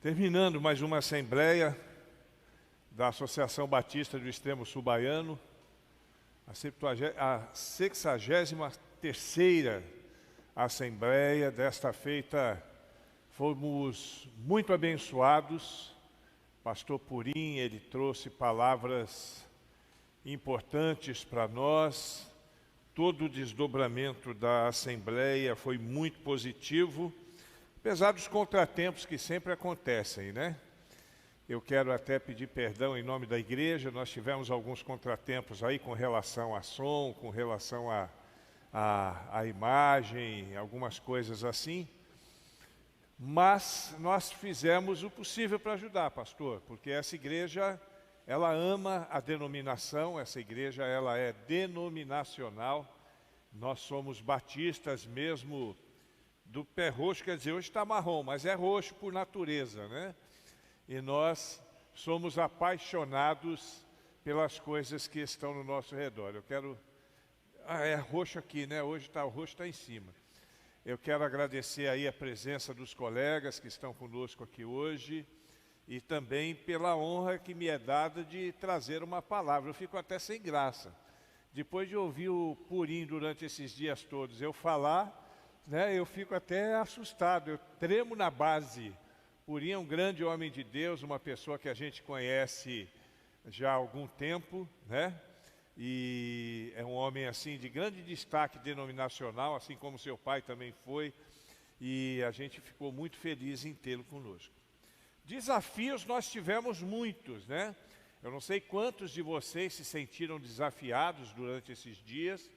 Terminando mais uma assembleia da Associação Batista do Extremo Sul Baiano, a 63ª assembleia. Desta feita fomos muito abençoados. Pastor Purim, ele trouxe palavras importantes para nós. Todo o desdobramento da assembleia foi muito positivo, apesar dos contratempos que sempre acontecem, né? Eu quero até pedir perdão em nome da igreja. Nós tivemos alguns contratempos aí com relação a som, com relação a imagem, algumas coisas assim. Mas nós fizemos o possível para ajudar, pastor, porque essa igreja, ela ama a denominação, essa igreja ela é denominacional. Nós somos batistas mesmo do pé roxo, quer dizer, hoje está marrom, mas é roxo por natureza, né? E nós somos apaixonados pelas coisas que estão no nosso redor. Eu quero... é roxo aqui, né? Hoje o roxo está em cima. Eu quero agradecer aí a presença dos colegas que estão conosco aqui hoje e também pela honra que me é dada de trazer uma palavra. Eu fico até sem graça. Depois de ouvir o Purim durante esses dias todos eu falar, né, eu fico até assustado, eu tremo na base. Purim é um grande homem de Deus, uma pessoa que a gente conhece já há algum tempo, né? E é um homem assim de grande destaque denominacional, assim como seu pai também foi, e a gente ficou muito feliz em tê-lo conosco. Desafios nós tivemos muitos, né? Eu não sei quantos de vocês se sentiram desafiados durante esses dias.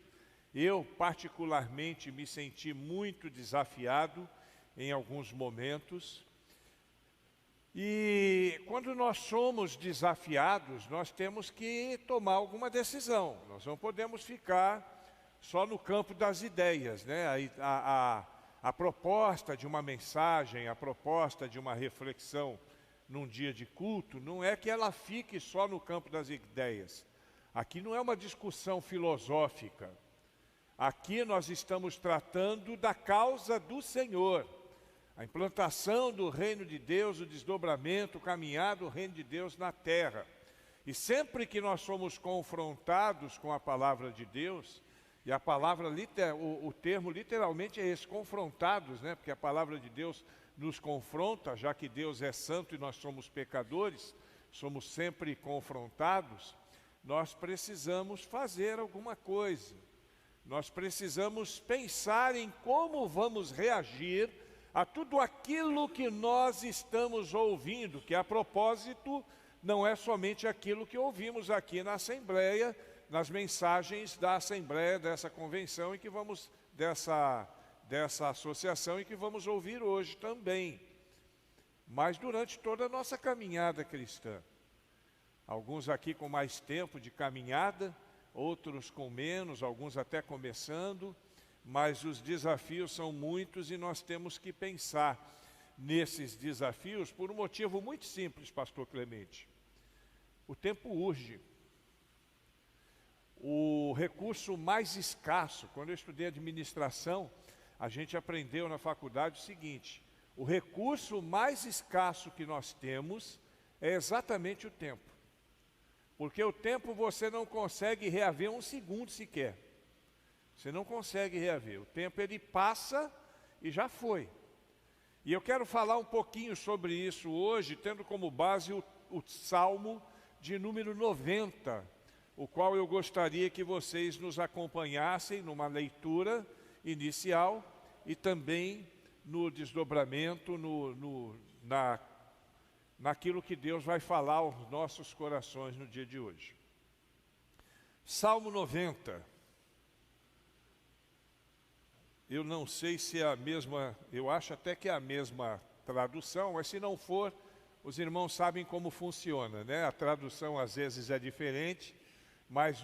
Eu, particularmente, me senti muito desafiado em alguns momentos. E quando nós somos desafiados, nós temos que tomar alguma decisão. Nós não podemos ficar só no campo das ideias, né? A proposta de uma mensagem, a proposta de uma reflexão num dia de culto, não é que ela fique só no campo das ideias. Aqui não é uma discussão filosófica. Aqui nós estamos tratando da causa do Senhor. A implantação do reino de Deus, o desdobramento, o caminhar do reino de Deus na terra. E sempre que nós somos confrontados com a palavra de Deus, e a palavra, o termo literalmente é esse, confrontados, né? Porque a palavra de Deus nos confronta, já que Deus é santo e nós somos pecadores, somos sempre confrontados. Nós precisamos fazer alguma coisa. Nós precisamos pensar em como vamos reagir a tudo aquilo que nós estamos ouvindo, que a propósito não é somente aquilo que ouvimos aqui na Assembleia, nas mensagens da Assembleia, dessa convenção e que vamos, dessa associação e que vamos ouvir hoje também, mas durante toda a nossa caminhada cristã. Alguns aqui com mais tempo de caminhada, outros com menos, alguns até começando, mas os desafios são muitos e nós temos que pensar nesses desafios por um motivo muito simples, pastor Clemente. O tempo urge. O recurso mais escasso, quando eu estudei administração, a gente aprendeu na faculdade o seguinte: o recurso mais escasso que nós temos é exatamente o tempo. Porque o tempo você não consegue reaver um segundo sequer. Você não consegue reaver. O tempo ele passa e já foi. E eu quero falar um pouquinho sobre isso hoje, tendo como base o Salmo de número 90, o qual eu gostaria que vocês nos acompanhassem numa leitura inicial e também no desdobramento, naquilo que Deus vai falar aos nossos corações no dia de hoje. Salmo 90. Eu não sei se é a mesma, eu acho até que é a mesma tradução, mas se não for, os irmãos sabem como funciona, né? A tradução às vezes é diferente, mas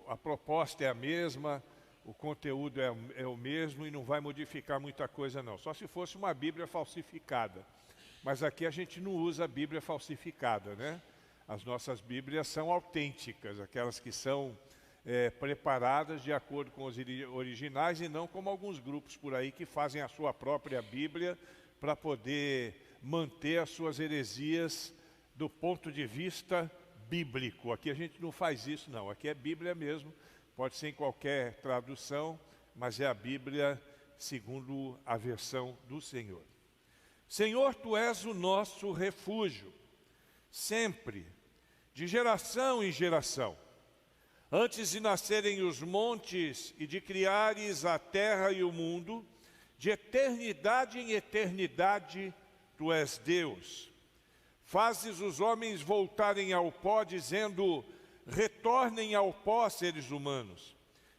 a proposta é a mesma, o conteúdo é o mesmo e não vai modificar muita coisa não. Só se fosse uma Bíblia falsificada. Mas aqui a gente não usa a Bíblia falsificada, né? As nossas Bíblias são autênticas, aquelas que são preparadas de acordo com os originais e não como alguns grupos por aí que fazem a sua própria Bíblia para poder manter as suas heresias do ponto de vista bíblico. Aqui a gente não faz isso, não. Aqui é Bíblia mesmo, pode ser em qualquer tradução, mas é a Bíblia segundo a versão do Senhor. Senhor, Tu és o nosso refúgio, sempre, de geração em geração. Antes de nascerem os montes e de criares a terra e o mundo, de eternidade em eternidade, Tu és Deus. Fazes os homens voltarem ao pó, dizendo, retornem ao pó, seres humanos.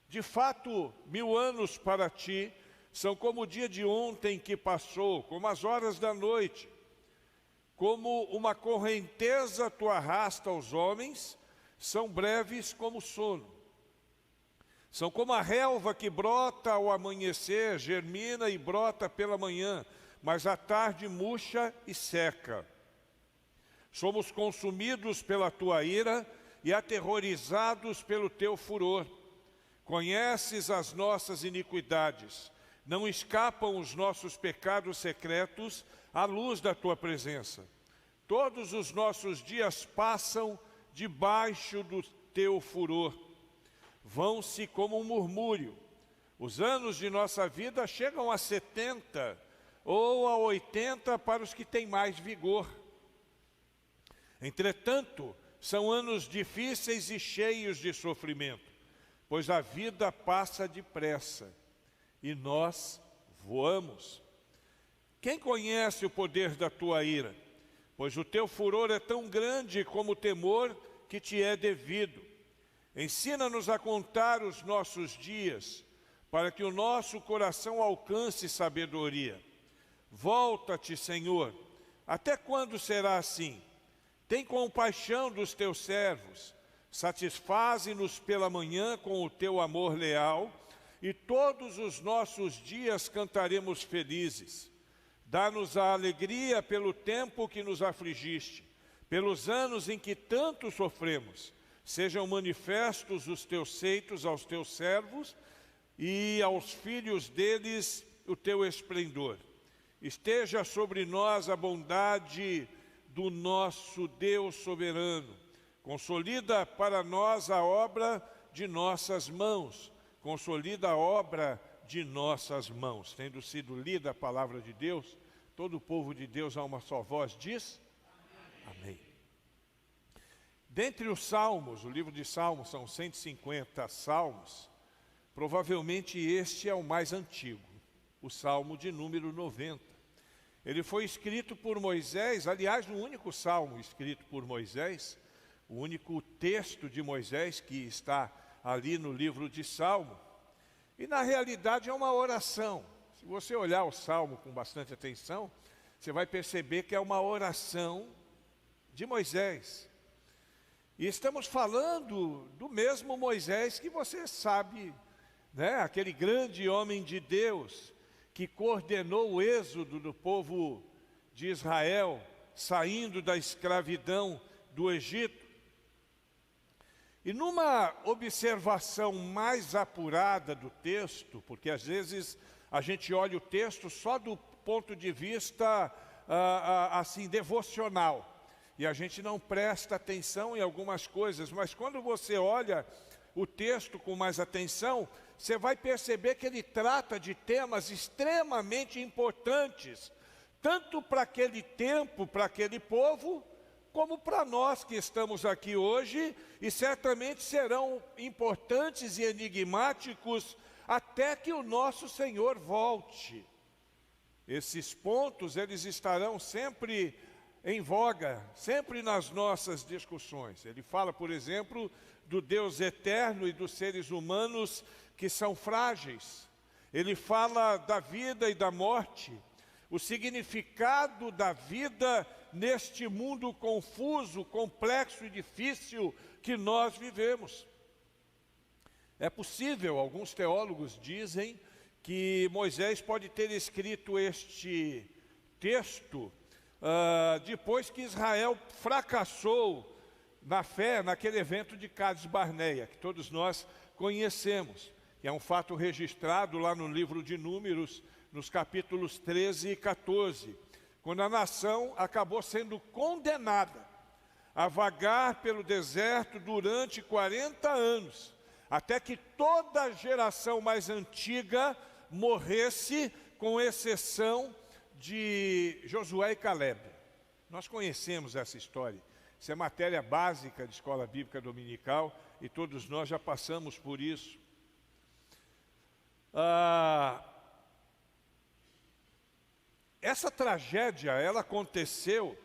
De fato, 1000 anos para Ti são como o dia de ontem que passou, como as horas da noite. Como uma correnteza Tu arrasta os homens, são breves como o sono. São como a relva que brota ao amanhecer, germina e brota pela manhã, mas à tarde murcha e seca. Somos consumidos pela Tua ira e aterrorizados pelo Teu furor. Conheces as nossas iniquidades, não escapam os nossos pecados secretos à luz da Tua presença. Todos os nossos dias passam debaixo do Teu furor. Vão-se como um murmúrio. Os anos de nossa vida chegam a 70 ou a 80 para os que têm mais vigor. Entretanto, são anos difíceis e cheios de sofrimento, pois a vida passa depressa e nós voamos. Quem conhece o poder da Tua ira? Pois o Teu furor é tão grande como o temor que Te é devido. Ensina-nos a contar os nossos dias, para que o nosso coração alcance sabedoria. Volta-te, Senhor. Até quando será assim? Tem compaixão dos Teus servos. Satisfaze-nos pela manhã com o Teu amor leal, e todos os nossos dias cantaremos felizes. Dá-nos a alegria pelo tempo que nos afligiste, pelos anos em que tanto sofremos. Sejam manifestos os Teus feitos aos Teus servos e aos filhos deles o Teu esplendor. Esteja sobre nós a bondade do nosso Deus soberano. Consolida para nós a obra de nossas mãos. Consolida a obra de nossas mãos. Tendo sido lida a palavra de Deus, todo o povo de Deus a uma só voz diz: Amém. Dentre os salmos, o livro de Salmos são 150 salmos, provavelmente este é o mais antigo, o salmo de número 90. Ele foi escrito por Moisés, aliás, o único salmo escrito por Moisés, o único texto de Moisés que está ali no livro de Salmo. E na realidade é uma oração. Se você olhar o salmo com bastante atenção, você vai perceber que é uma oração de Moisés. E estamos falando do mesmo Moisés que você sabe, né? Aquele grande homem de Deus que coordenou o êxodo do povo de Israel, saindo da escravidão do Egito. E numa observação mais apurada do texto, porque às vezes a gente olha o texto só do ponto de vista assim, devocional, e a gente não presta atenção em algumas coisas, mas quando você olha o texto com mais atenção, você vai perceber que ele trata de temas extremamente importantes, tanto para aquele tempo, para aquele povo, como para nós que estamos aqui hoje, e certamente serão importantes e enigmáticos até que o nosso Senhor volte. Esses pontos, eles estarão sempre em voga, sempre nas nossas discussões. Ele fala, por exemplo, do Deus eterno e dos seres humanos que são frágeis. Ele fala da vida e da morte, o significado da vida neste mundo confuso, complexo e difícil que nós vivemos. É possível, alguns teólogos dizem, que Moisés pode ter escrito este texto depois que Israel fracassou na fé, naquele evento de Cades Barneia, que todos nós conhecemos, que é um fato registrado lá no livro de Números, nos capítulos 13 e 14, quando a nação acabou sendo condenada a vagar pelo deserto durante 40 anos, até que toda a geração mais antiga morresse, com exceção de Josué e Caleb. Nós conhecemos essa história. Isso é matéria básica de escola bíblica dominical e todos nós já passamos por isso. Essa tragédia, ela aconteceu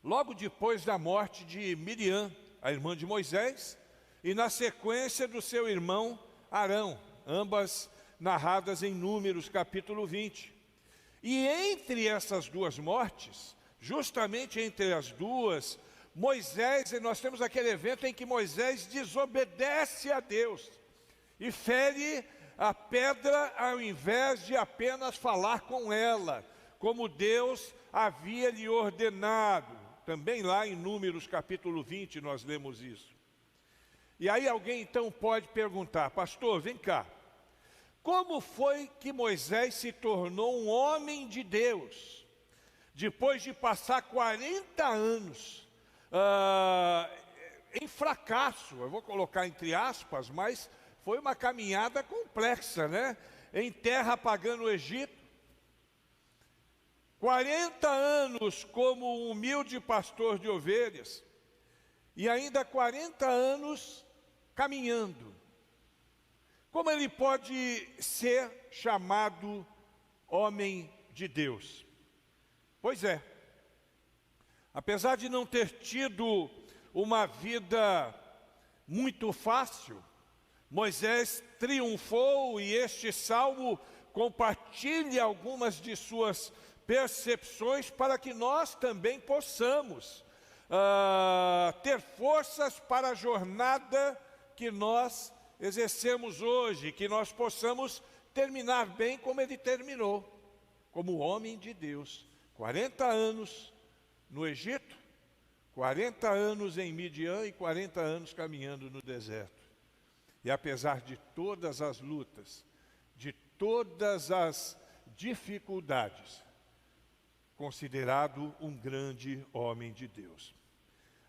logo depois da morte de Miriam, a irmã de Moisés, e na sequência do seu irmão Arão, ambas narradas em Números capítulo 20. E entre essas duas mortes, justamente entre as duas, Moisés, e nós temos aquele evento em que Moisés desobedece a Deus e fere a pedra ao invés de apenas falar com ela, como Deus havia lhe ordenado. Também lá em Números capítulo 20 nós lemos isso. E aí alguém então pode perguntar: pastor, vem cá, como foi que Moisés se tornou um homem de Deus, depois de passar 40 anos em fracasso? Eu vou colocar entre aspas, mas foi uma caminhada complexa, né? Em terra pagã no Egito, 40 anos como um humilde pastor de ovelhas, e ainda 40 anos caminhando. Como ele pode ser chamado homem de Deus? Pois é, apesar de não ter tido uma vida muito fácil, Moisés triunfou, e este salmo compartilha algumas de suas percepções para que nós também possamos ter forças para a jornada que nós exercemos hoje, que nós possamos terminar bem como ele terminou, como homem de Deus. 40 anos no Egito, 40 anos em Midian e 40 anos caminhando no deserto. E apesar de todas as lutas, de todas as dificuldades, considerado um grande homem de Deus.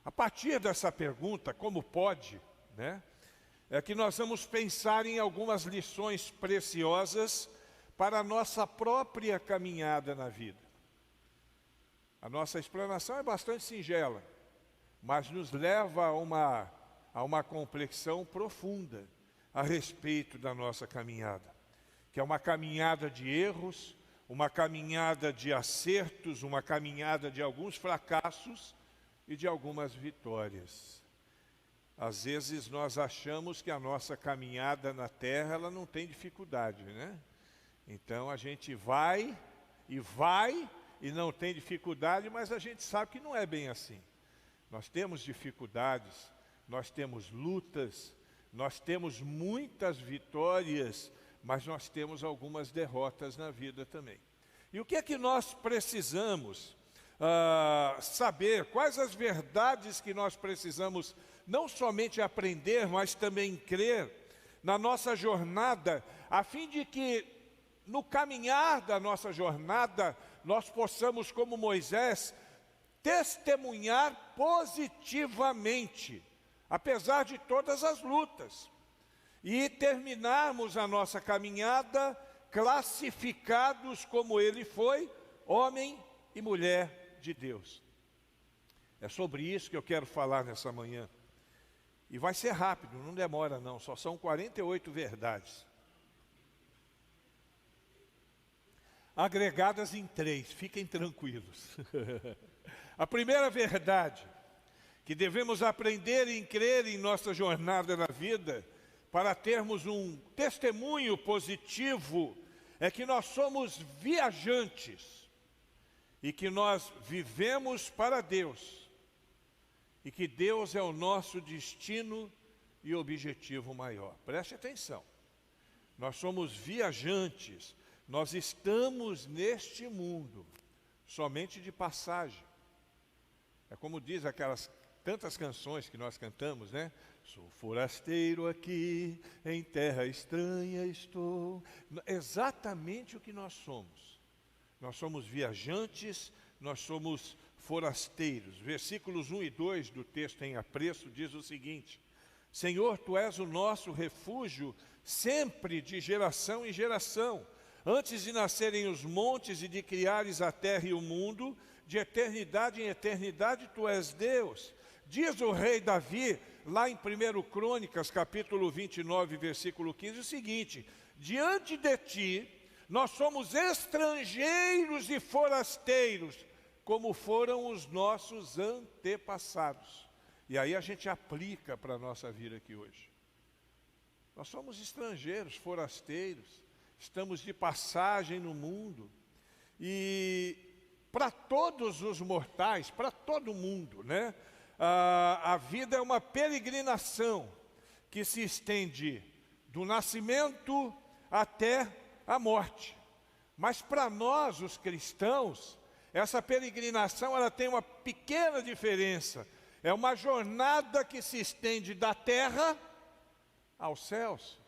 A partir dessa pergunta, como pode, né, é que nós vamos pensar em algumas lições preciosas para a nossa própria caminhada na vida. A nossa explanação é bastante singela, mas nos leva a uma complexão profunda a respeito da nossa caminhada, que é uma caminhada de erros, uma caminhada de acertos, uma caminhada de alguns fracassos e de algumas vitórias. Às vezes nós achamos que a nossa caminhada na terra, ela não tem dificuldade, né? Então a gente vai e não tem dificuldade, mas a gente sabe que não é bem assim. Nós temos dificuldades, nós temos lutas, nós temos muitas vitórias, mas nós temos algumas derrotas na vida também. E o que é que nós precisamos saber? Quais as verdades que nós precisamos não somente aprender, mas também crer na nossa jornada, a fim de que no caminhar da nossa jornada nós possamos, como Moisés, testemunhar positivamente, apesar de todas as lutas, e terminarmos a nossa caminhada classificados como ele foi, homem e mulher de Deus. É sobre isso que eu quero falar nessa manhã. E vai ser rápido, não demora não, só são 48 verdades. Agregadas em 3, fiquem tranquilos. A primeira verdade que devemos aprender e crer em nossa jornada na vida, para termos um testemunho positivo, é que nós somos viajantes e que nós vivemos para Deus e que Deus é o nosso destino e objetivo maior. Preste atenção, nós somos viajantes, nós estamos neste mundo somente de passagem. É como diz aquelas tantas canções que nós cantamos, né? Sou forasteiro aqui, em terra estranha estou. Exatamente o que nós somos. nós somos viajantes, nós somos forasteiros. Versículos 1 e 2 do texto em apreço diz o seguinte: Senhor, Tu és o nosso refúgio sempre de geração em geração. Antes de nascerem os montes e de criares a terra e o mundo, de eternidade em eternidade Tu és Deus. Diz o rei Davi, lá em 1 Crônicas, capítulo 29, versículo 15, o seguinte: diante de Ti, nós somos estrangeiros e forasteiros, como foram os nossos antepassados. E aí a gente aplica para a nossa vida aqui hoje. Nós somos estrangeiros, forasteiros, estamos de passagem no mundo. E para todos os mortais, para todo mundo, né? A vida é uma peregrinação que se estende do nascimento até a morte. Mas para nós, os cristãos, essa peregrinação ela tem uma pequena diferença. É uma jornada que se estende da terra aos céus.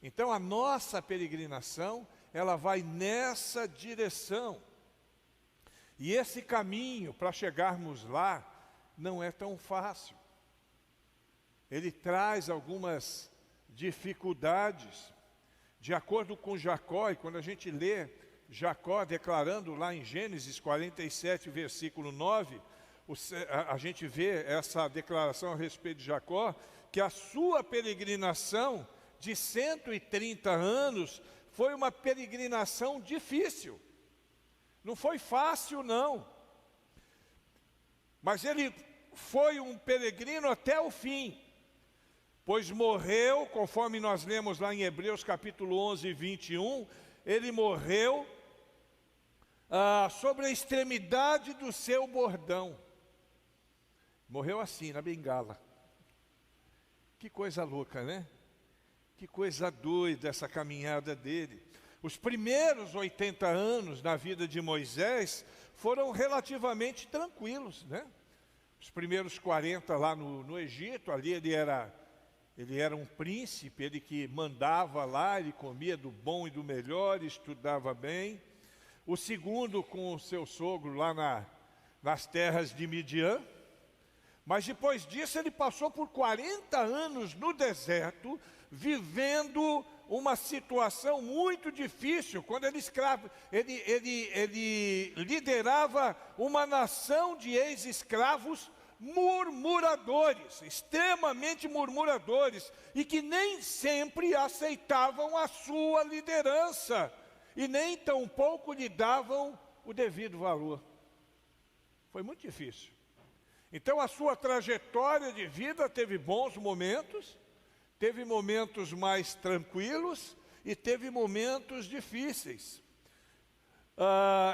Então a nossa peregrinação, ela vai nessa direção. E esse caminho para chegarmos lá não é tão fácil. Ele traz algumas dificuldades. De acordo com Jacó, e quando a gente lê Jacó declarando lá em Gênesis 47, versículo 9, a gente vê essa declaração a respeito de Jacó, que a sua peregrinação de 130 anos foi uma peregrinação difícil. Não foi fácil, não. Mas ele foi um peregrino até o fim, pois morreu, conforme nós lemos lá em Hebreus capítulo 11, 21, ele morreu sobre a extremidade do seu bordão. Morreu assim, na bengala. Que coisa louca, né? Que coisa doida essa caminhada dele. Os primeiros 80 anos na vida de Moisés foram relativamente tranquilos, né? Os primeiros 40 lá no Egito, ali ele era um príncipe, ele que mandava lá, ele comia do bom e do melhor, estudava bem. O segundo com o seu sogro lá nas terras de Midian. Mas depois disso ele passou por 40 anos no deserto, vivendo uma situação muito difícil. Quando ele liderava uma nação de ex-escravos murmuradores, extremamente murmuradores, e que nem sempre aceitavam a sua liderança, e nem tampouco lhe davam o devido valor. Foi muito difícil. Então a sua trajetória de vida teve bons momentos, teve momentos mais tranquilos e teve momentos difíceis.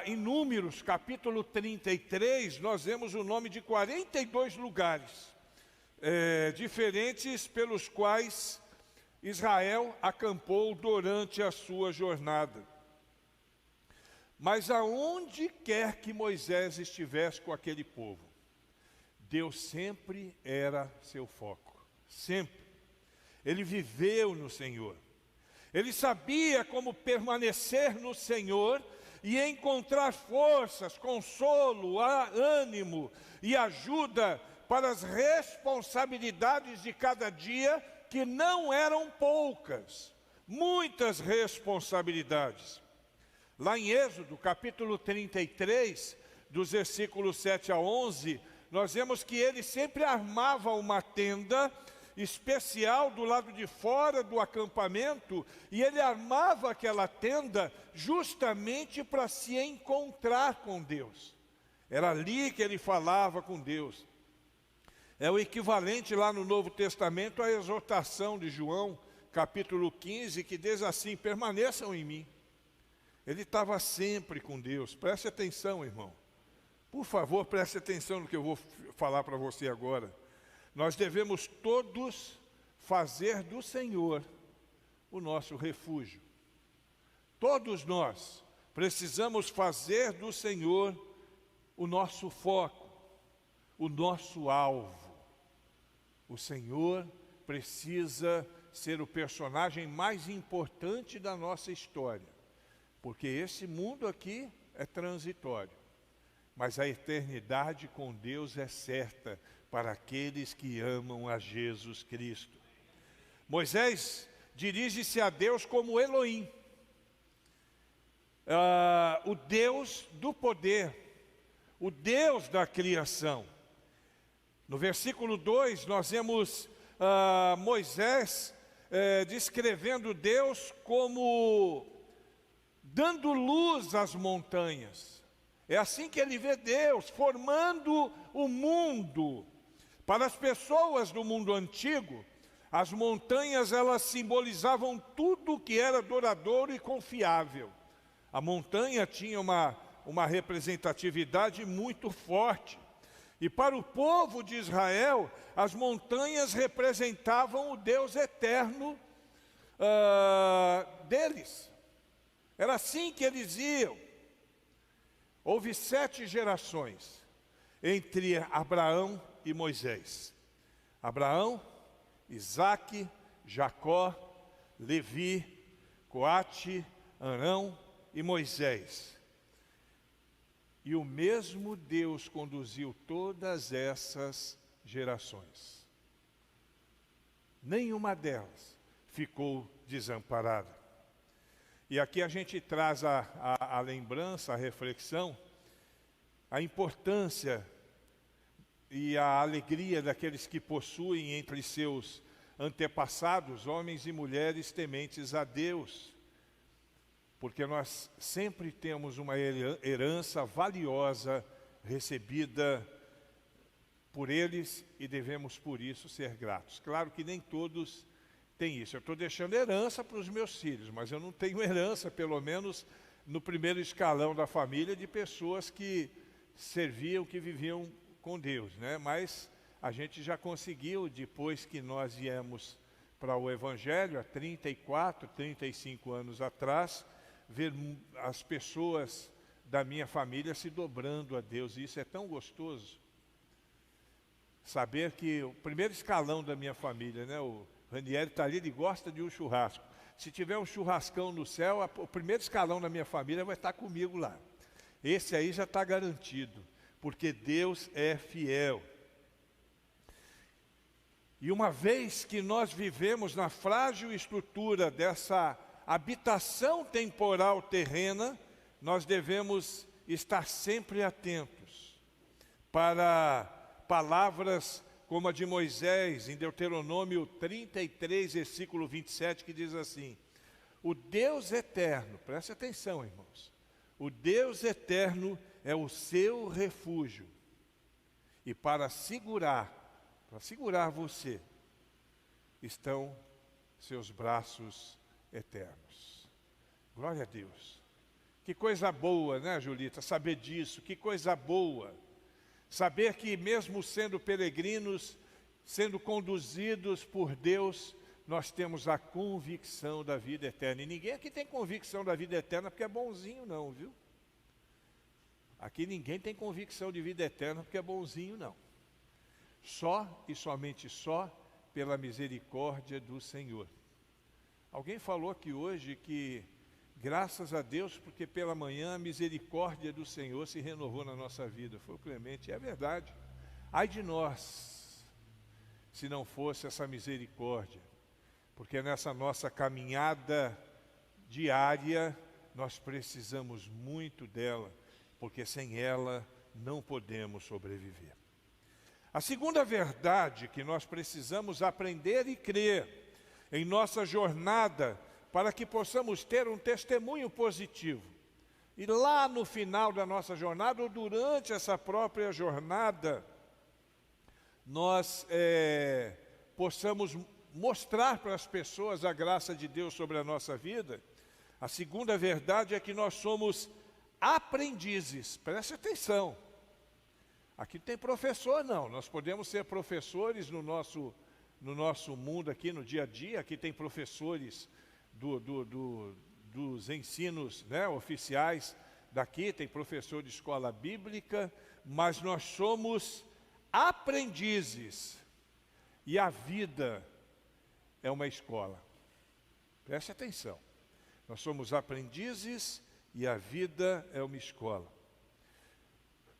Em Números, capítulo 33, nós vemos o nome de 42 lugares diferentes pelos quais Israel acampou durante a sua jornada. Mas aonde quer que Moisés estivesse com aquele povo, Deus sempre era seu foco, sempre. Ele viveu no Senhor. Ele sabia como permanecer no Senhor e encontrar forças, consolo, ânimo e ajuda para as responsabilidades de cada dia, que não eram poucas, muitas responsabilidades. Lá em Êxodo, capítulo 33, dos versículos 7 a 11, nós vemos que ele sempre armava uma tenda especial do lado de fora do acampamento, e ele armava aquela tenda justamente para se encontrar com Deus. Era ali que ele falava com Deus. É o equivalente lá no Novo Testamento à exortação de João, capítulo 15, que diz assim: permaneçam em mim. Ele estava sempre com Deus. Preste atenção, irmão. Por favor, preste atenção no que eu vou falar para você agora. Nós devemos todos fazer do Senhor o nosso refúgio. Todos nós precisamos fazer do Senhor o nosso foco, o nosso alvo. O Senhor precisa ser o personagem mais importante da nossa história. Porque esse mundo aqui é transitório, mas a eternidade com Deus é certa para aqueles que amam a Jesus Cristo. Moisés dirige-se a Deus como Elohim, o Deus do poder, o Deus da criação. No versículo 2, nós vemos Moisés descrevendo Deus como dando luz às montanhas. É assim que ele vê Deus, formando o mundo. Para as pessoas do mundo antigo, as montanhas, elas simbolizavam tudo que era duradouro e confiável. A montanha tinha uma representatividade muito forte. E para o povo de Israel, as montanhas representavam o Deus eterno deles. Era assim que eles iam. Houve 7 gerações entre Abraão e Moisés. Abraão, Isaque, Jacó, Levi, Coate, Arão e Moisés. E o mesmo Deus conduziu todas essas gerações. Nenhuma delas ficou desamparada. E aqui a gente traz a lembrança, a reflexão, a importância e a alegria daqueles que possuem entre seus antepassados, homens e mulheres tementes a Deus. Porque nós sempre temos uma herança valiosa recebida por eles e devemos por isso ser gratos. Claro que nem todos têm isso. Eu estou deixando herança para os meus filhos, mas eu não tenho herança, pelo menos no primeiro escalão da família, de pessoas que serviam, que viviam com Deus, né? Mas a gente já conseguiu, depois que nós viemos para o Evangelho, há 34, 35 anos atrás, ver as pessoas da minha família se dobrando a Deus. E isso é tão gostoso. Saber que o primeiro escalão da minha família, né, o Ranieri está ali, ele gosta de um churrasco. Se tiver um churrascão no céu, o primeiro escalão da minha família vai estar comigo lá. Esse aí já está garantido, porque Deus é fiel. E uma vez que nós vivemos na frágil estrutura dessa habitação temporal terrena, nós devemos estar sempre atentos para palavras como a de Moisés, em Deuteronômio 33, versículo 27, que diz assim: o Deus eterno, preste atenção, irmãos, o Deus eterno é o seu refúgio, e para segurar você, estão seus braços eternos. Glória a Deus. Que coisa boa, né, Julita, saber disso, que coisa boa. Saber que mesmo sendo peregrinos, sendo conduzidos por Deus, nós temos a convicção da vida eterna. E ninguém aqui tem convicção da vida eterna porque é bonzinho não, viu? Aqui ninguém tem convicção de vida eterna porque é bonzinho não. Só e somente só pela misericórdia do Senhor. Alguém falou aqui hoje que, graças a Deus, porque pela manhã a misericórdia do Senhor se renovou na nossa vida. Foi o Clemente, é verdade. Ai de nós, se não fosse essa misericórdia, porque nessa nossa caminhada diária, nós precisamos muito dela, porque sem ela não podemos sobreviver. A segunda verdade que nós precisamos aprender e crer em nossa jornada, para que possamos ter um testemunho positivo. E lá no final da nossa jornada, ou durante essa própria jornada, nós possamos mostrar para as pessoas a graça de Deus sobre a nossa vida. A segunda verdade é que nós somos aprendizes. Preste atenção. Aqui não tem professor não, nós podemos ser professores no nosso mundo aqui, no dia a dia. Aqui tem professores dos ensinos, né, oficiais daqui, tem professor de escola bíblica, mas nós somos aprendizes. E a vida é uma escola. Preste atenção. Nós somos aprendizes e a vida é uma escola.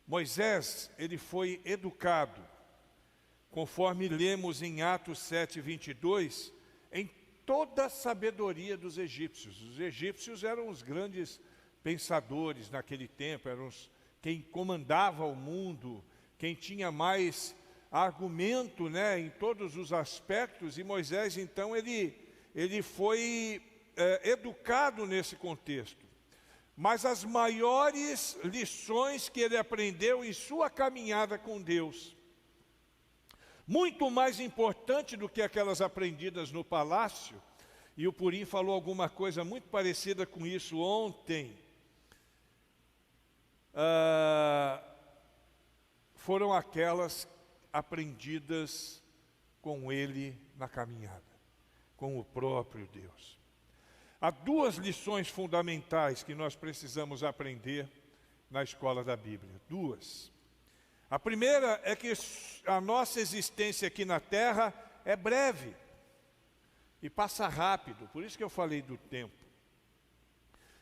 Moisés, ele foi educado, conforme lemos em Atos 7:22, em toda a sabedoria dos egípcios. Os egípcios eram os grandes pensadores naquele tempo, eram quem comandava o mundo, quem tinha mais argumento, né, em todos os aspectos, e Moisés, então, ele foi educado nesse contexto. Mas as maiores lições que ele aprendeu em sua caminhada com Deus, muito mais importante do que aquelas aprendidas no palácio, e o Purim falou alguma coisa muito parecida com isso ontem, foram aquelas aprendidas com ele na caminhada, com o próprio Deus. Há duas lições fundamentais que nós precisamos aprender na escola da Bíblia. Duas. A primeira é que a nossa existência aqui na Terra é breve e passa rápido, por isso que eu falei do tempo.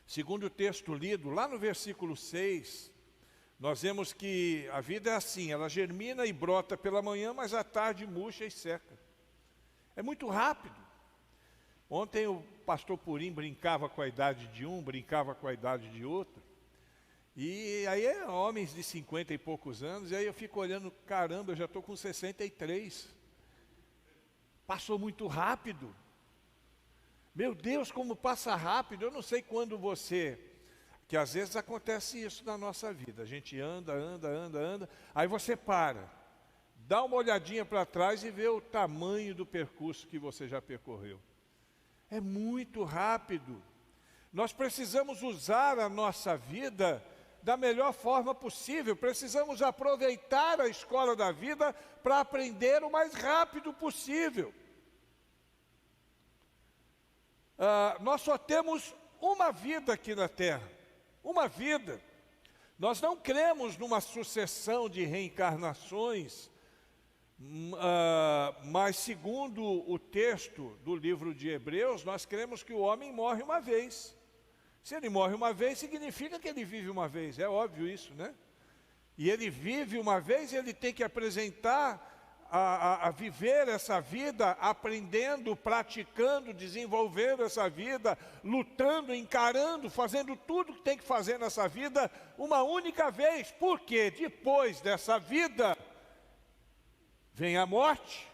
Segundo o texto lido, lá no versículo 6, nós vemos que a vida é assim, ela germina e brota pela manhã, mas à tarde murcha e seca. É muito rápido. Ontem o pastor Purim brincava com a idade de um, brincava com a idade de outro. E aí homens de 50 e poucos anos, e aí eu fico olhando, caramba, eu já estou com 63. Passou muito rápido. Meu Deus, como passa rápido. Eu não sei quando que às vezes acontece isso na nossa vida. A gente anda, aí você para, dá uma olhadinha para trás e vê o tamanho do percurso que você já percorreu. É muito rápido. Nós precisamos usar a nossa vida da melhor forma possível. Precisamos aproveitar a escola da vida para aprender o mais rápido possível. Nós só temos uma vida aqui na Terra. Uma vida. Nós não cremos numa sucessão de reencarnações, mas segundo o texto do livro de Hebreus, nós cremos que o homem morre uma vez. Se ele morre uma vez, significa que ele vive uma vez, é óbvio isso, né? E ele vive uma vez, ele tem que apresentar a viver essa vida, aprendendo, praticando, desenvolvendo essa vida, lutando, encarando, fazendo tudo que tem que fazer nessa vida uma única vez. Porque depois dessa vida vem a morte,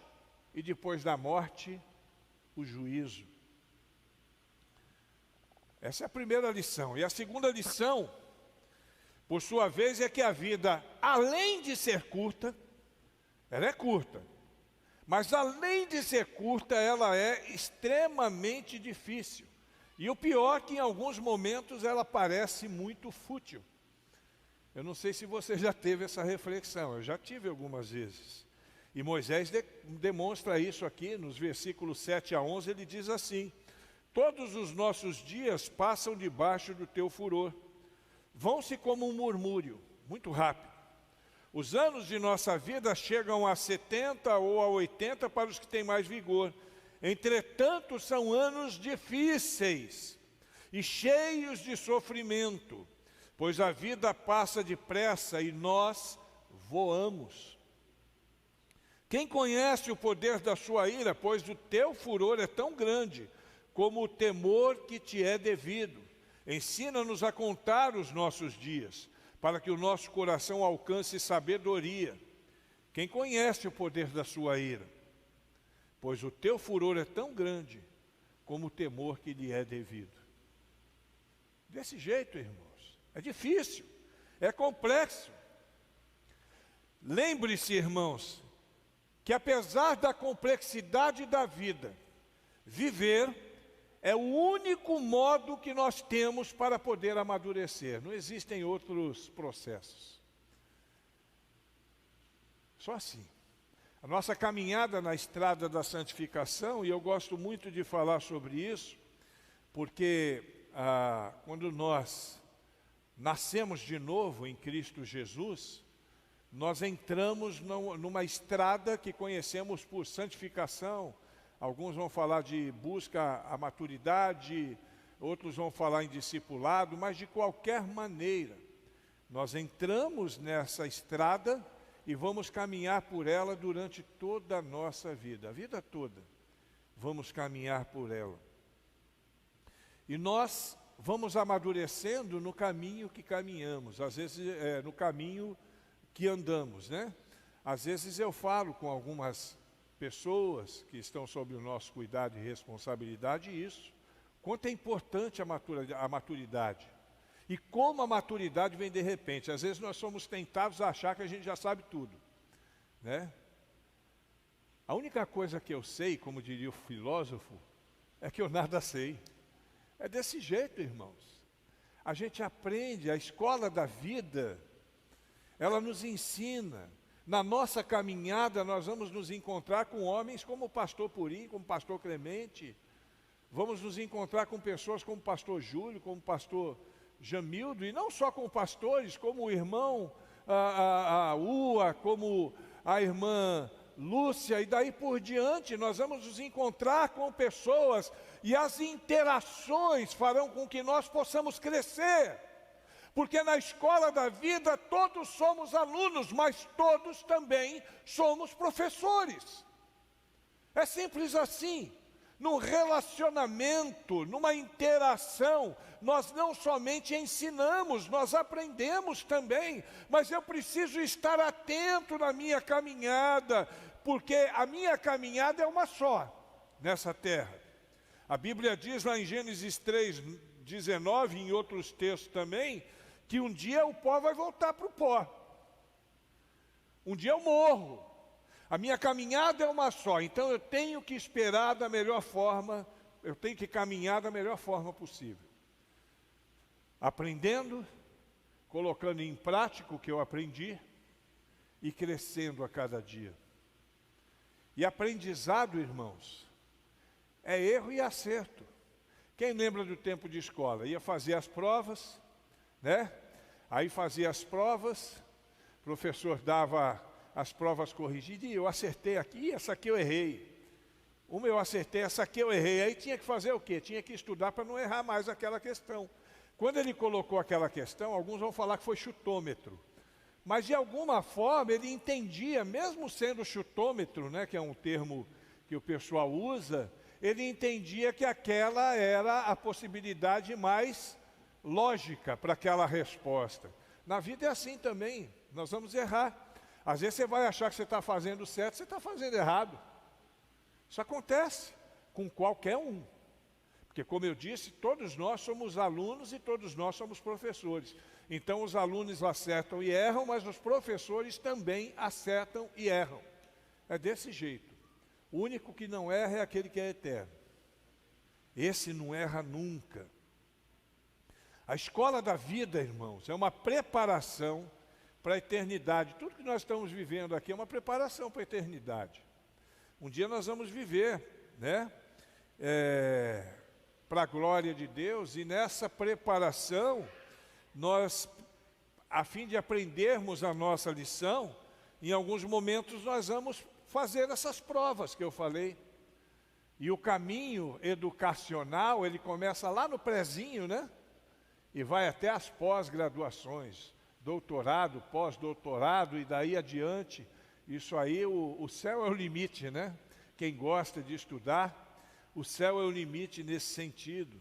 e depois da morte, o juízo. Essa é a primeira lição. E a segunda lição, por sua vez, é que a vida, além de ser curta, ela é curta, mas além de ser curta, ela é extremamente difícil. E o pior é que em alguns momentos ela parece muito fútil. Eu não sei se você já teve essa reflexão, eu já tive algumas vezes. E Moisés demonstra isso aqui, nos versículos 7 a 11, ele diz assim: todos os nossos dias passam debaixo do teu furor, vão-se como um murmúrio, muito rápido. Os anos de nossa vida chegam a 70 ou a 80 para os que têm mais vigor. Entretanto, são anos difíceis e cheios de sofrimento, pois a vida passa depressa e nós voamos. Quem conhece o poder da sua ira, pois o teu furor é tão grande como o temor que te é devido. Ensina-nos a contar os nossos dias, para que o nosso coração alcance sabedoria. Quem conhece o poder da sua ira? Pois o teu furor é tão grande como o temor que lhe é devido. Desse jeito, irmãos, é difícil, é complexo. Lembre-se, irmãos, que apesar da complexidade da vida, viver é o único modo que nós temos para poder amadurecer. Não existem outros processos. Só assim. A nossa caminhada na estrada da santificação, e eu gosto muito de falar sobre isso, porque quando nós nascemos de novo em Cristo Jesus, nós entramos numa estrada que conhecemos por santificação. Alguns vão falar de busca à maturidade, outros vão falar em discipulado, mas de qualquer maneira, nós entramos nessa estrada e vamos caminhar por ela durante toda a nossa vida, a vida toda, vamos caminhar por ela. E nós vamos amadurecendo no caminho que caminhamos, às vezes no caminho que andamos, né? Às vezes eu falo com algumas pessoas que estão sob o nosso cuidado e responsabilidade isso, quanto é importante a maturidade. E como a maturidade vem de repente. Às vezes nós somos tentados a achar que a gente já sabe tudo, né? A única coisa que eu sei, como diria o filósofo, é que eu nada sei. É desse jeito, irmãos. A gente aprende, a escola da vida, ela nos ensina. Na nossa caminhada, nós vamos nos encontrar com homens como o pastor Purim, como o pastor Clemente. Vamos nos encontrar com pessoas como o pastor Júlio, como o pastor Jamildo, e não só com pastores, como o irmão Ua, como a irmã Lúcia, e daí por diante nós vamos nos encontrar com pessoas, e as interações farão com que nós possamos crescer. Porque na escola da vida todos somos alunos, mas todos também somos professores. É simples assim. No relacionamento, numa interação, nós não somente ensinamos, nós aprendemos também, mas eu preciso estar atento na minha caminhada, porque a minha caminhada é uma só nessa terra. A Bíblia diz lá em Gênesis 3:19, em outros textos também, que um dia o pó vai voltar para o pó. Um dia eu morro. A minha caminhada é uma só, então eu tenho que esperar da melhor forma, eu tenho que caminhar da melhor forma possível. Aprendendo, colocando em prática o que eu aprendi e crescendo a cada dia. E aprendizado, irmãos, é erro e acerto. Quem lembra do tempo de escola? Ia fazer as provas, né? Aí fazia as provas, o professor dava as provas corrigidas, e eu acertei aqui, essa aqui eu errei. Uma eu acertei, essa aqui eu errei. Aí tinha que fazer o quê? Tinha que estudar para não errar mais aquela questão. Quando ele colocou aquela questão, alguns vão falar que foi chutômetro. Mas de alguma forma ele entendia, mesmo sendo chutômetro, né, que é um termo que o pessoal usa, ele entendia que aquela era a possibilidade mais lógica para aquela resposta. Na vida é assim também, nós vamos errar. Às vezes você vai achar que você está fazendo certo, você está fazendo errado. Isso acontece com qualquer um. Porque, como eu disse, todos nós somos alunos e todos nós somos professores. Então, os alunos acertam e erram, mas os professores também acertam e erram. É desse jeito. O único que não erra é aquele que é eterno. Esse não erra nunca. A escola da vida, irmãos, é uma preparação para a eternidade. Tudo que nós estamos vivendo aqui é uma preparação para a eternidade. Um dia nós vamos viver, né? Para a glória de Deus, e nessa preparação, nós, a fim de aprendermos a nossa lição, em alguns momentos nós vamos fazer essas provas que eu falei. E o caminho educacional, ele começa lá no prezinho, né? E vai até as pós-graduações, doutorado, pós-doutorado e daí adiante. Isso aí, o céu é o limite, né? Quem gosta de estudar, o céu é o limite nesse sentido.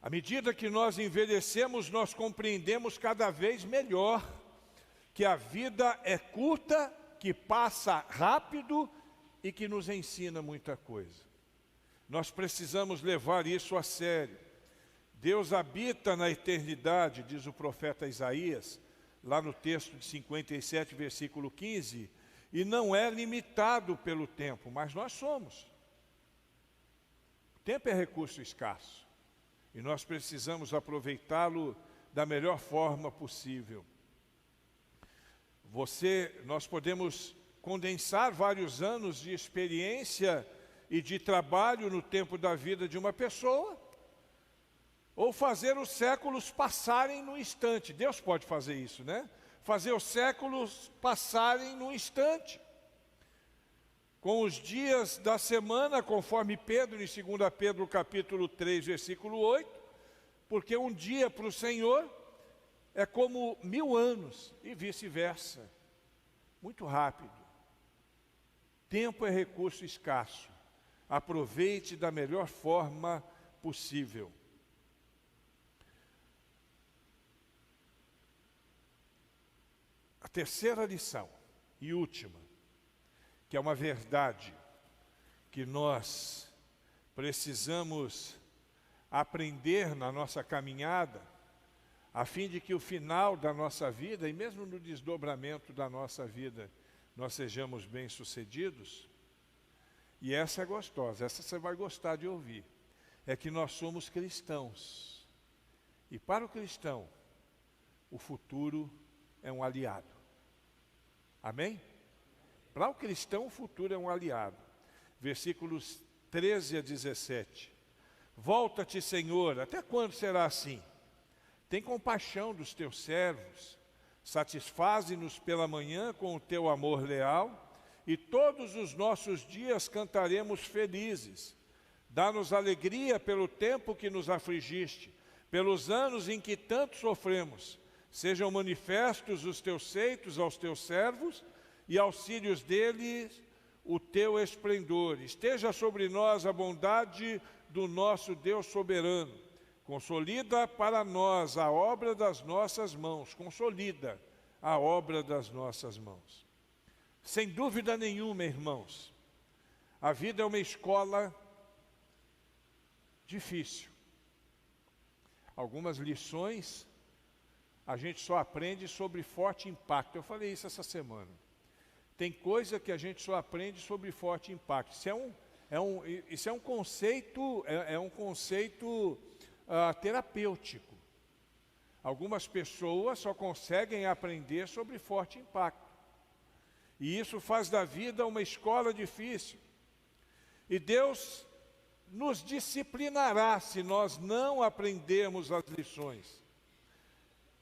À medida que nós envelhecemos, nós compreendemos cada vez melhor que a vida é curta, que passa rápido e que nos ensina muita coisa. Nós precisamos levar isso a sério. Deus habita na eternidade, diz o profeta Isaías, lá no texto de 57, versículo 15, e não é limitado pelo tempo, mas nós somos. O tempo é recurso escasso, e nós precisamos aproveitá-lo da melhor forma possível. Nós podemos condensar vários anos de experiência e de trabalho no tempo da vida de uma pessoa, ou fazer os séculos passarem num instante. Deus pode fazer isso, né? Fazer os séculos passarem num instante. com os dias da semana, conforme Pedro, em 2 Pedro capítulo 3, versículo 8, porque um dia para o Senhor é como 1000 anos, e vice-versa. Muito rápido. Tempo é recurso escasso. Aproveite da melhor forma possível. A terceira lição, e última, que é uma verdade que nós precisamos aprender na nossa caminhada, a fim de que o final da nossa vida, e mesmo no desdobramento da nossa vida, nós sejamos bem-sucedidos. E essa é gostosa, essa você vai gostar de ouvir. É que nós somos cristãos. E para o cristão, o futuro é um aliado. Amém? Para o cristão, o futuro é um aliado. Versículos 13 a 17. Volta-te, Senhor, até quando será assim? Tem compaixão dos teus servos, satisfaze-nos pela manhã com o teu amor leal, e todos os nossos dias cantaremos felizes. Dá-nos alegria pelo tempo que nos afligiste, pelos anos em que tanto sofremos. Sejam manifestos os teus feitos aos teus servos, e aos filhos deles o teu esplendor. Esteja sobre nós a bondade do nosso Deus soberano. Consolida para nós a obra das nossas mãos. Consolida a obra das nossas mãos. Sem dúvida nenhuma, irmãos, a vida é uma escola difícil. Algumas lições a gente só aprende sobre forte impacto. Eu falei isso essa semana. Tem coisa que a gente só aprende sobre forte impacto. Isso é um conceito, terapêutico. Algumas pessoas só conseguem aprender sobre forte impacto. E isso faz da vida uma escola difícil. E Deus nos disciplinará se nós não aprendermos as lições.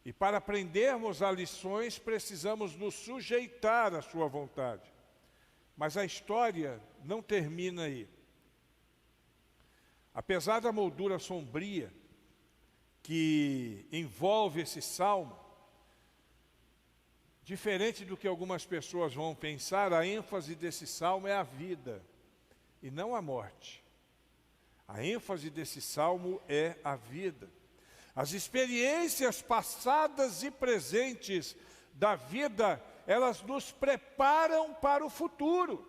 E para aprendermos as lições, precisamos nos sujeitar à sua vontade. Mas a história não termina aí. Apesar da moldura sombria que envolve esse salmo, diferente do que algumas pessoas vão pensar, a ênfase desse salmo é a vida e não a morte. A ênfase desse salmo é a vida. As experiências passadas e presentes da vida, elas nos preparam para o futuro.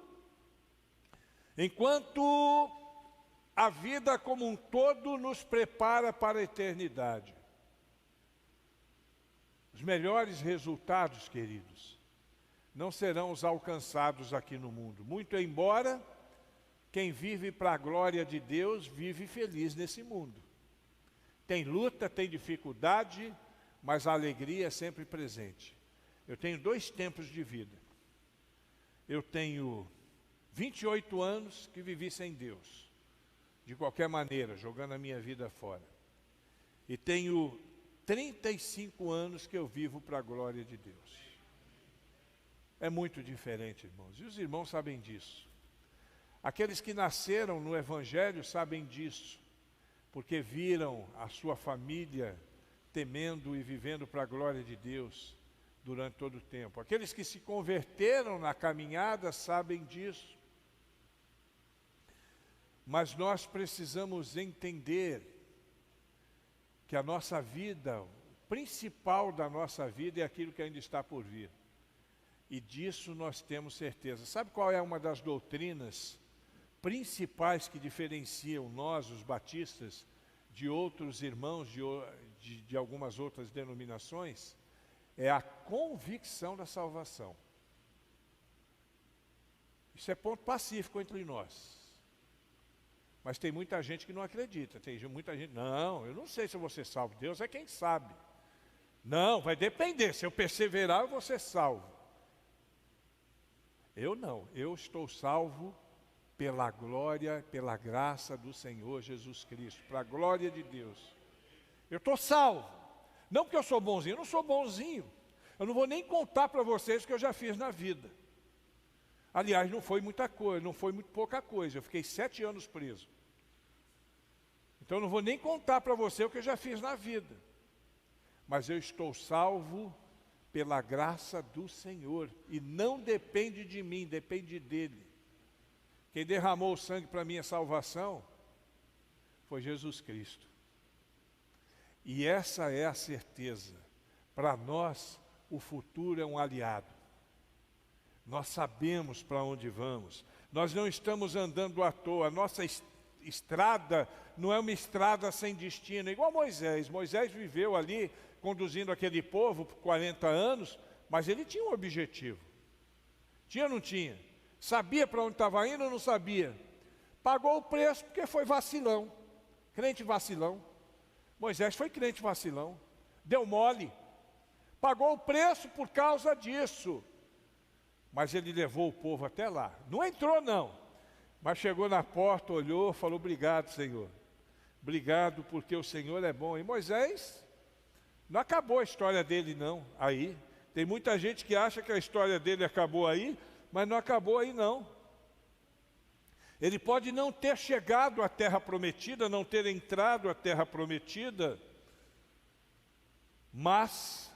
Enquanto a vida como um todo nos prepara para a eternidade. Os melhores resultados, queridos, não serão os alcançados aqui no mundo. Muito embora quem vive para a glória de Deus vive feliz nesse mundo. Tem luta, tem dificuldade, mas a alegria é sempre presente. Eu tenho 2 tempos de vida. Eu tenho 28 anos que vivi sem Deus, de qualquer maneira, jogando a minha vida fora. E tenho 35 anos que eu vivo para a glória de Deus. É muito diferente, irmãos, e os irmãos sabem disso. Aqueles que nasceram no Evangelho sabem disso, porque viram a sua família temendo e vivendo para a glória de Deus durante todo o tempo. Aqueles que se converteram na caminhada sabem disso. Mas nós precisamos entender que a nossa vida, o principal da nossa vida é aquilo que ainda está por vir. E disso nós temos certeza. Sabe qual é uma das doutrinas principais que diferenciam nós, os batistas, de outros irmãos de algumas outras denominações? É a convicção da salvação. Isso é ponto pacífico entre nós. Mas tem muita gente que não acredita. Tem muita gente, não, eu não sei se eu vou ser salvo. Deus é quem sabe. Não, vai depender. Se eu perseverar, eu vou ser salvo. Eu não. Eu estou salvo pela glória, pela graça do Senhor Jesus Cristo. Para a glória de Deus. Eu estou salvo. Não porque eu sou bonzinho. Eu não sou bonzinho. Eu não vou nem contar para vocês o que eu já fiz na vida. Aliás, não foi muita coisa, não foi muito pouca coisa. Eu fiquei 7 anos preso. Então não vou nem contar para você o que eu já fiz na vida. Mas eu estou salvo pela graça do Senhor. E não depende de mim, depende dele. Quem derramou o sangue para minha salvação foi Jesus Cristo. E essa é a certeza. Para nós, o futuro é um aliado. Nós sabemos para onde vamos. Nós não estamos andando à toa. A nossa estrada não é uma estrada sem destino. Igual Moisés. Moisés viveu ali, conduzindo aquele povo por 40 anos, mas ele tinha um objetivo. Tinha ou não tinha? Sabia para onde estava indo ou não sabia? Pagou o preço porque foi vacilão. Crente vacilão. Moisés foi crente vacilão. Deu mole. Pagou o preço por causa disso. Mas ele levou o povo até lá. Não entrou não. Mas chegou na porta, olhou, falou: obrigado, Senhor. Obrigado porque o Senhor é bom. E Moisés, não acabou a história dele não, aí. Tem muita gente que acha que a história dele acabou aí, mas não acabou aí não. Ele pode não ter chegado à terra prometida, não ter entrado à terra prometida, mas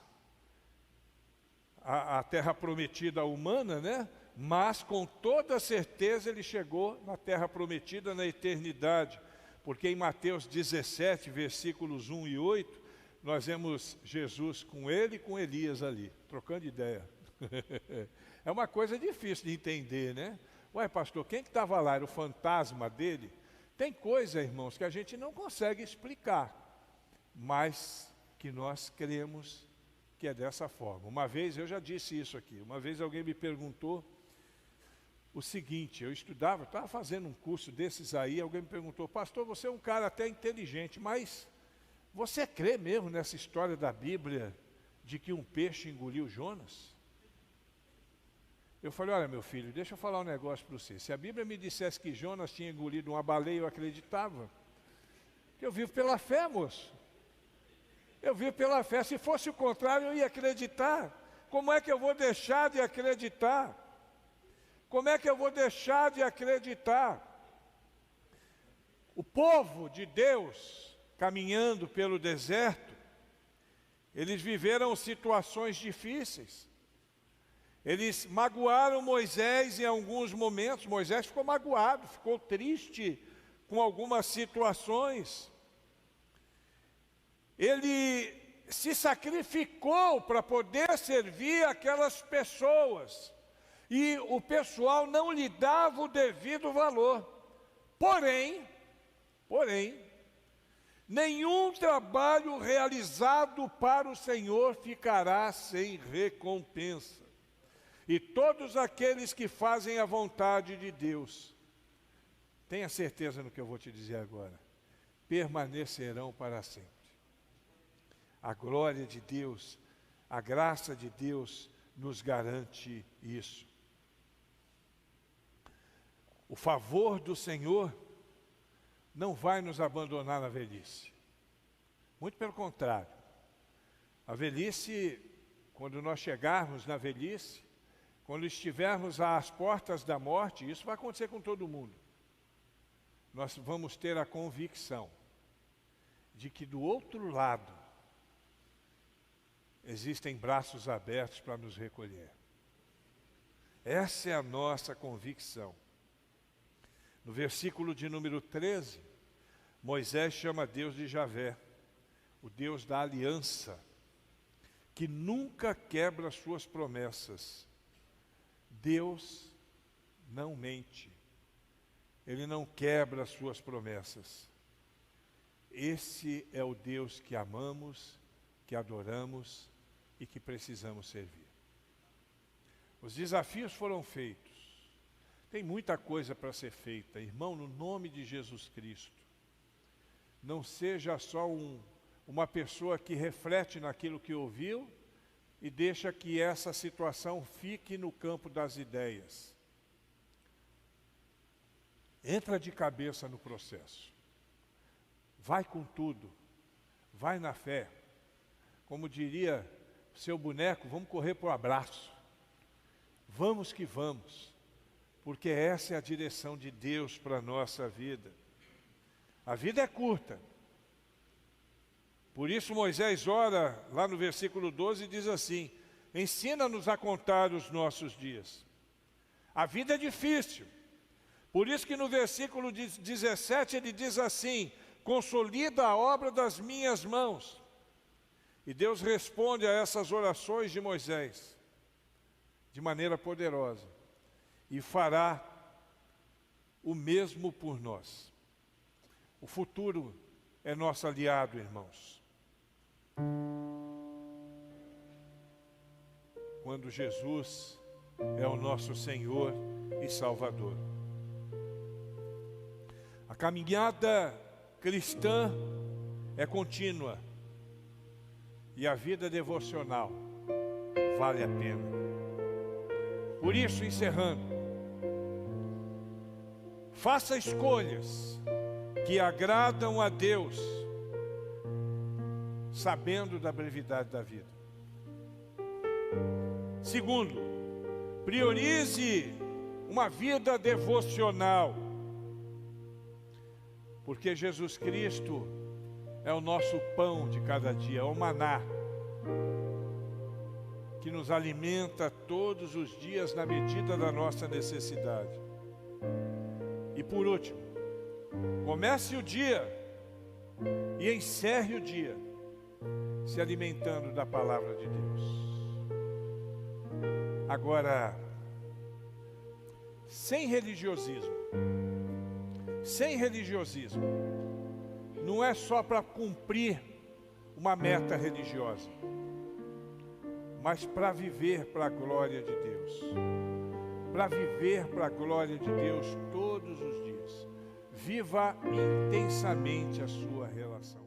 a terra prometida humana, né? Mas com toda certeza ele chegou na terra prometida na eternidade, porque em Mateus 17, versículos 1 e 8, nós vemos Jesus com ele e com Elias ali, trocando ideia. É uma coisa difícil de entender, né? Ué, pastor, quem que estava lá? Era o fantasma dele? Tem coisa, irmãos, que a gente não consegue explicar, mas que nós cremos que é dessa forma. Uma vez, eu já disse isso aqui, uma vez alguém me perguntou o seguinte, eu estava fazendo um curso desses aí, alguém me perguntou: pastor, você é um cara até inteligente, mas você crê mesmo nessa história da Bíblia de que um peixe engoliu Jonas? Eu falei: olha, meu filho, deixa eu falar um negócio para você. Se a Bíblia me dissesse que Jonas tinha engolido uma baleia, eu acreditava. Porque eu vivo pela fé, moço. Eu vivo pela fé. Se fosse o contrário, eu ia acreditar. Como é que eu vou deixar de acreditar? Como é que eu vou deixar de acreditar? O povo de Deus, caminhando pelo deserto, eles viveram situações difíceis. Eles magoaram Moisés em alguns momentos. Moisés ficou magoado, ficou triste com algumas situações. Ele se sacrificou para poder servir aquelas pessoas. E o pessoal não lhe dava o devido valor. Porém, nenhum trabalho realizado para o Senhor ficará sem recompensa. E todos aqueles que fazem a vontade de Deus, tenha certeza no que eu vou te dizer agora, permanecerão para sempre. A glória de Deus, a graça de Deus nos garante isso. O favor do Senhor não vai nos abandonar na velhice. Muito pelo contrário. A velhice, quando nós chegarmos na velhice, quando estivermos às portas da morte, isso vai acontecer com todo mundo. Nós vamos ter a convicção de que do outro lado existem braços abertos para nos recolher. Essa é a nossa convicção. No versículo de número 13, Moisés chama Deus de Javé, o Deus da aliança, que nunca quebra suas promessas. Deus não mente, Ele não quebra as suas promessas. Esse é o Deus que amamos, que adoramos e que precisamos servir. Os desafios foram feitos. Tem muita coisa para ser feita, irmão, no nome de Jesus Cristo. Não seja só uma pessoa que reflete naquilo que ouviu e deixa que essa situação fique no campo das ideias. Entra de cabeça no processo. Vai com tudo. Vai na fé. Como diria seu boneco, vamos correr para o abraço. Vamos que vamos. porque essa é a direção de Deus para a nossa vida. A vida é curta. Por isso Moisés ora, lá no versículo 12, e diz assim: ensina-nos a contar os nossos dias. A vida é difícil. Por isso que no versículo 17 ele diz assim: consolida a obra das minhas mãos. E Deus responde a essas orações de Moisés de maneira poderosa, e fará o mesmo por nós. O futuro é nosso aliado, irmãos. Quando Jesus é o nosso Senhor e Salvador. A caminhada cristã é contínua e a vida devocional vale a pena. Por isso, encerrando, faça escolhas que agradam a Deus, sabendo da brevidade da vida. Segundo, priorize uma vida devocional, porque Jesus Cristo é o nosso pão de cada dia, é o maná, que nos alimenta todos os dias na medida da nossa necessidade. E por último, comece o dia e encerre o dia se alimentando da palavra de Deus. Agora, sem religiosismo, não é só para cumprir uma meta religiosa, mas para viver para a glória de Deus. Para viver para a glória de Deus todos os dias. Viva intensamente a sua relação.